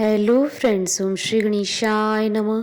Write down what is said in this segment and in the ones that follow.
Hello friends, ओम श्री गणेशाय नमः।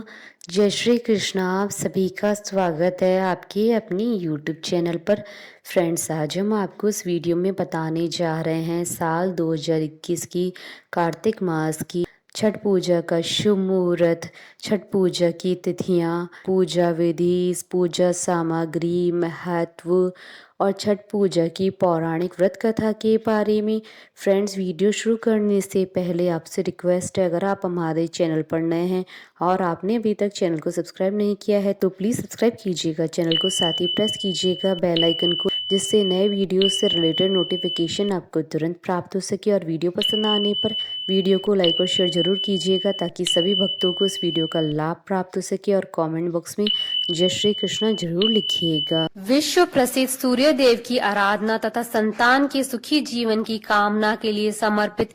जय श्री कृष्णा। आप सभी का स्वागत है आपके अपनी यूट्यूब चैनल पर। फ्रेंड्स, आज हम आपको इस वीडियो में बताने जा रहे हैं साल 2021 की कार्तिक मास की छठ पूजा का शुभ मुहूर्त, छठ पूजा की तिथियां, पूजा विधि, पूजा सामग्री, महत्व और छठ पूजा की पौराणिक व्रत कथा के बारे में। फ्रेंड्स, वीडियो शुरू करने से पहले आपसे रिक्वेस्ट है, अगर आप हमारे चैनल पर नए हैं और आपने अभी तक चैनल को सब्सक्राइब नहीं किया है तो प्लीज़ सब्सक्राइब कीजिएगा चैनल को, साथ ही प्रेस कीजिएगा बेल आइकन को, जिससे नए वीडियो से रिलेटेड नोटिफिकेशन आपको तुरंत प्राप्त हो सके। और वीडियो पसंद आने पर वीडियो को लाइक और शेयर जरूर कीजिएगा ताकि सभी भक्तों को इस वीडियो का लाभ प्राप्त हो सके। और कमेंट बॉक्स में जय श्री कृष्ण जरूर लिखिएगा। विश्व प्रसिद्ध सूर्य देव की आराधना तथा संतान के सुखी जीवन की कामना के लिए समर्पित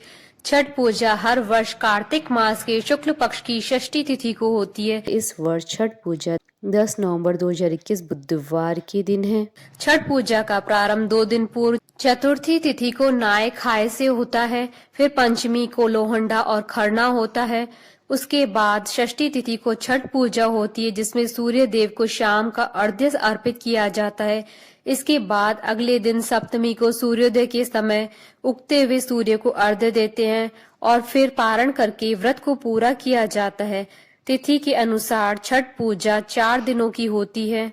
छठ पूजा हर वर्ष कार्तिक मास के शुक्ल पक्ष की षष्ठी तिथि को होती है। इस वर्ष छठ पूजा 10 नवंबर 2021 बुधवार के दिन है। छठ पूजा का प्रारंभ 2 दिन पूर्व चतुर्थी तिथि को नाय खाए से होता है, फिर पंचमी को लोहंडा और खरना होता है। उसके बाद षष्ठी तिथि को छठ पूजा होती है, जिसमें सूर्य देव को शाम का अर्घ्य अर्पित किया जाता है। इसके बाद अगले दिन सप्तमी को सूर्योदय के समय उगते हुए सूर्य को अर्घ्य देते हैं और फिर पारण करके व्रत को पूरा किया जाता है। तिथि के अनुसार छठ पूजा 4 दिनों की होती है।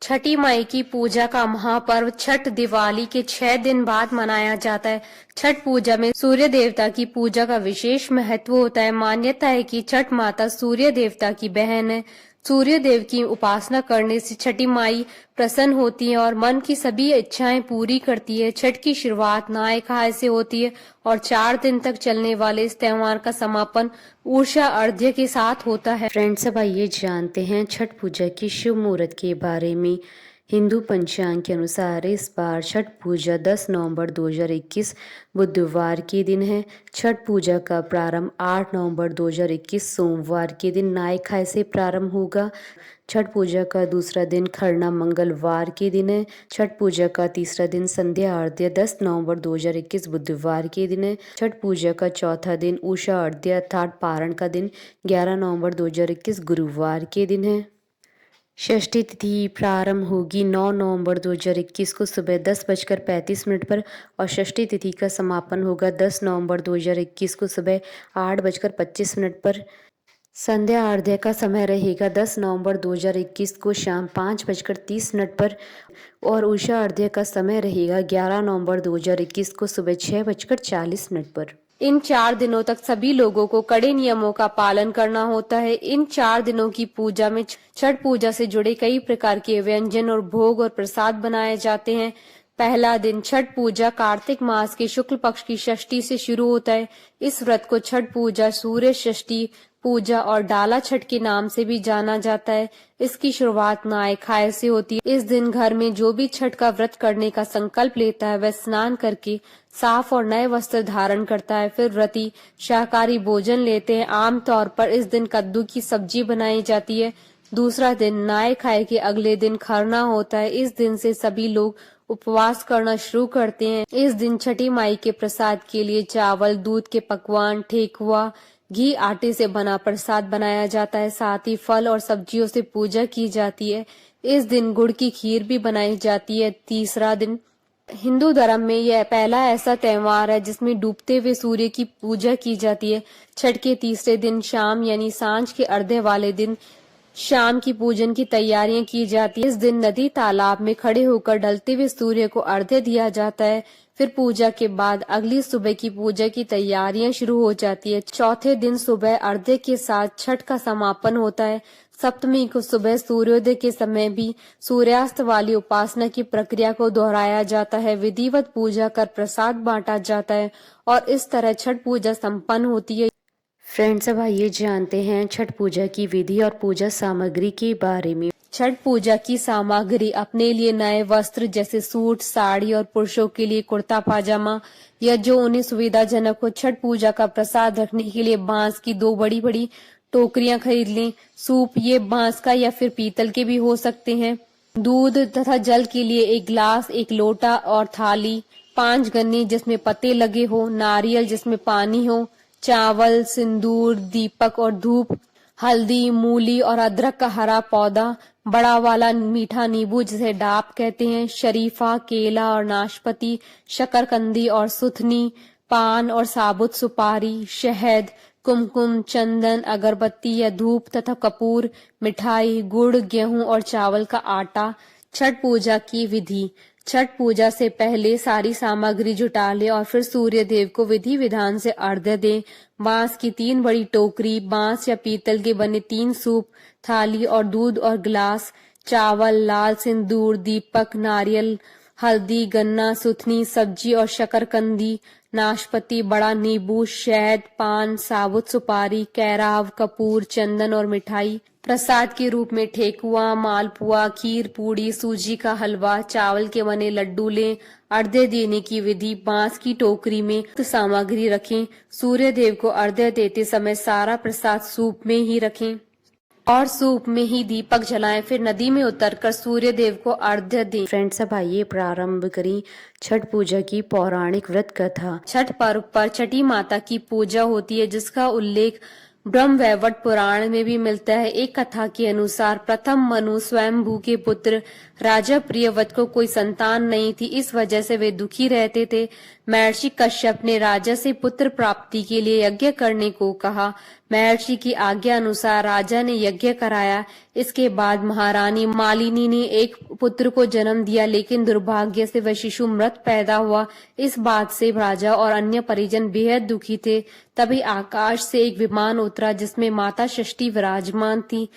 छठी माई की पूजा का महापर्व छठ दिवाली के 6 दिन बाद मनाया जाता है। छठ पूजा में सूर्य देवता की पूजा का विशेष महत्व होता है। मान्यता है कि छठ माता सूर्य देवता की बहन है। सूर्य देव की उपासना करने से छठी माई प्रसन्न होती है और मन की सभी इच्छाएं पूरी करती है। छठ की शुरुआत नहाय खाए से होती है और 4 दिन तक चलने वाले इस त्योहार का समापन उषा अर्घ्य के साथ होता है। फ्रेंड्स, अब आइए जानते हैं छठ पूजा की शुभ मुहूर्त के बारे में। हिंदू पंचांग के अनुसार इस बार छठ पूजा 10 नवंबर 2021 बुधवार के दिन है। छठ पूजा का प्रारंभ 8 नवंबर 2021 सोमवार के दिन नाय खाए से प्रारंभ होगा। छठ पूजा का दूसरा दिन खरना मंगलवार के दिन है। छठ पूजा का तीसरा दिन संध्या आरती 10 नवंबर 2021 बुधवार के दिन है। छठ पूजा का चौथा दिन उषा आरती अर्थात पारण का दिन 11 नवंबर 2021 गुरुवार के दिन है। षष्ठी तिथि प्रारंभ होगी 9 नवंबर 2021 को सुबह 10:35 पर और षष्ठी तिथि का समापन होगा 10 नवंबर 2021 को सुबह 8:25 पर। संध्या आरती का समय रहेगा 10 नवंबर 2021 को शाम 5:30 पर और उषा आरती का समय रहेगा 11 नवंबर 2021 को सुबह 6:40 पर। इन 4 दिनों तक सभी लोगों को कड़े नियमों का पालन करना होता है। इन 4 दिनों की पूजा में छठ पूजा से जुड़े कई प्रकार के व्यंजन और भोग और प्रसाद बनाए जाते हैं। पहला दिन छठ पूजा कार्तिक मास के शुक्ल पक्ष की षष्ठी से शुरू होता है। इस व्रत को छठ पूजा, सूर्य षष्ठी पूजा और डाला छठ के नाम से भी जाना जाता है। इसकी शुरुआत नहाय खाए से होती है। इस दिन घर में जो भी छठ का व्रत करने का संकल्प लेता है वह स्नान करके साफ और नए वस्त्र धारण करता है। फिर व्रती शाकाहारी भोजन लेते हैं। आमतौर पर इस दिन कद्दू की सब्जी बनाई जाती है। दूसरा दिन नहाय खाए के अगले दिन खरना होता है। इस दिन से सभी लोग उपवास करना शुरू करते हैं। इस दिन छठी माई के प्रसाद के लिए चावल, दूध के पकवान, ठेकुआ, घी, आटे से बना प्रसाद बनाया जाता है। साथ ही फल और सब्जियों से पूजा की जाती है। इस दिन गुड़ की खीर भी बनाई जाती है। तीसरा दिन हिंदू धर्म में यह पहला ऐसा त्योहार है जिसमें डूबते हुए सूर्य की पूजा की जाती है। छठ के तीसरे दिन शाम यानी सांझ के अर्घ्य वाले दिन शाम की पूजन की तैयारियां की जाती है। इस दिन नदी तालाब में खड़े होकर ढलते हुए सूर्य को अर्घ्य दिया जाता है। फिर पूजा के बाद अगली सुबह की पूजा की तैयारियां शुरू हो जाती है। चौथे दिन सुबह अर्घ्य के साथ छठ का समापन होता है। सप्तमी को सुबह सूर्योदय के समय भी सूर्यास्त वाली उपासना की प्रक्रिया को दोहराया जाता है। विधिवत पूजा कर प्रसाद बांटा जाता है और इस तरह छठ पूजा संपन्न होती है। फ्रेंड्स, अब आइए जानते हैं छठ पूजा की विधि और पूजा सामग्री के बारे में। छठ पूजा की सामग्री अपने लिए नए वस्त्र जैसे सूट, साड़ी और पुरुषों के लिए कुर्ता पाजामा या जो उन्हें सुविधाजनक हो। छठ पूजा का प्रसाद रखने के लिए बांस की 2 बड़ी बड़ी टोकरियां खरीद लें। सूप ये बांस का या फिर पीतल के भी हो सकते हैं। दूध तथा जल के लिए 1 गिलास, 1 लोटा और थाली, 5 गन्ने जिसमें पत्ते लगे हो, नारियल जिसमें पानी हो, चावल, सिंदूर, दीपक और धूप, हल्दी, मूली और अदरक का हरा पौधा, बड़ा वाला मीठा नींबू जिसे डाब कहते हैं, शरीफा, केला और नाशपाती, शकरकंदी और सुथनी, पान और साबुत सुपारी, शहद, कुमकुम, चंदन, अगरबत्ती या धूप तथा कपूर, मिठाई, गुड़, गेहूं और चावल का आटा। छठ पूजा की विधि। छठ पूजा से पहले सारी सामग्री जुटा लें और फिर सूर्य देव को विधि विधान से अर्घ्य दें। बांस की 3 बड़ी टोकरी, बांस या पीतल के बने 3 सूप, थाली और दूध और गिलास, चावल, लाल सिंदूर, दीपक, नारियल, हल्दी, गन्ना, सुथनी, सब्जी और शकरकंदी, नाशपाती, बड़ा नींबू, शहद, पान, साबुत सुपारी, कैराव, कपूर, चंदन और मिठाई। प्रसाद के रूप में ठेकुआ, मालपुआ, खीर, पूड़ी, सूजी का हलवा, चावल के बने लड्डू लें। अर्घ्य देने की विधि। बांस की टोकरी में सामग्री रखें। सूर्य देव को अर्घ्य देते समय सारा प्रसाद सूप में ही रखें और सूप में ही दीपक जलाएं। फिर नदी में उतरकर सूर्य देव को अर्घ्य दें। फ्रेंड्स, अब आइए प्रारंभ करें छठ पूजा की पौराणिक व्रत कथा। छठ पर्व पर छठी माता की पूजा होती है, जिसका उल्लेख ब्रह्मवैवर्त पुराण में भी मिलता है। एक कथा के अनुसार प्रथम मनु स्वयंभू के पुत्र राजा प्रियव्रत को कोई संतान नहीं थी। इस वजह से वे दुखी रहते थे। महर्षि कश्यप ने राजा से पुत्र प्राप्ति के लिए यज्ञ करने को कहा। महर्षि की आज्ञा अनुसार राजा ने यज्ञ कराया। इसके बाद महारानी मालिनी ने एक पुत्र को जन्म दिया, लेकिन दुर्भाग्य से वह शिशु मृत पैदा हुआ। इस बात से राजा और अन्य परिजन बेहद दुखी थे। तभी आकाश से एक विमान उतरा, जिसमें माता षष्ठी विराजमान थी।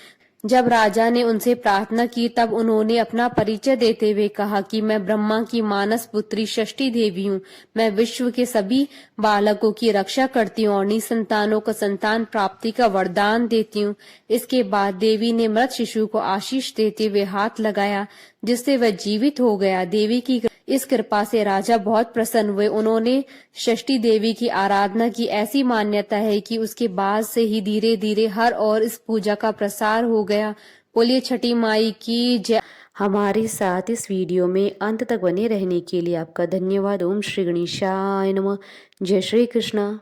जब राजा ने उनसे प्रार्थना की, तब उन्होंने अपना परिचय देते हुए कहा कि मैं ब्रह्मा की मानस पुत्री षष्ठी देवी हूँ। मैं विश्व के सभी बालकों की रक्षा करती हूँ और निसंतानों को संतान प्राप्ति का वरदान देती हूँ। इसके बाद देवी ने मृत शिशु को आशीष देते हुए हाथ लगाया, जिससे वह जीवित हो गया। देवी की इस कृपा से राजा बहुत प्रसन्न हुए। उन्होंने षष्ठी देवी की आराधना की। ऐसी मान्यता है कि उसके बाद से ही धीरे धीरे हर ओर इस पूजा का प्रसार हो गया। बोलिए छठी माई की जय। हमारे साथ इस वीडियो में अंत तक बने रहने के लिए आपका धन्यवाद। ओम श्री गणेशाय नमः। जय श्री कृष्ण।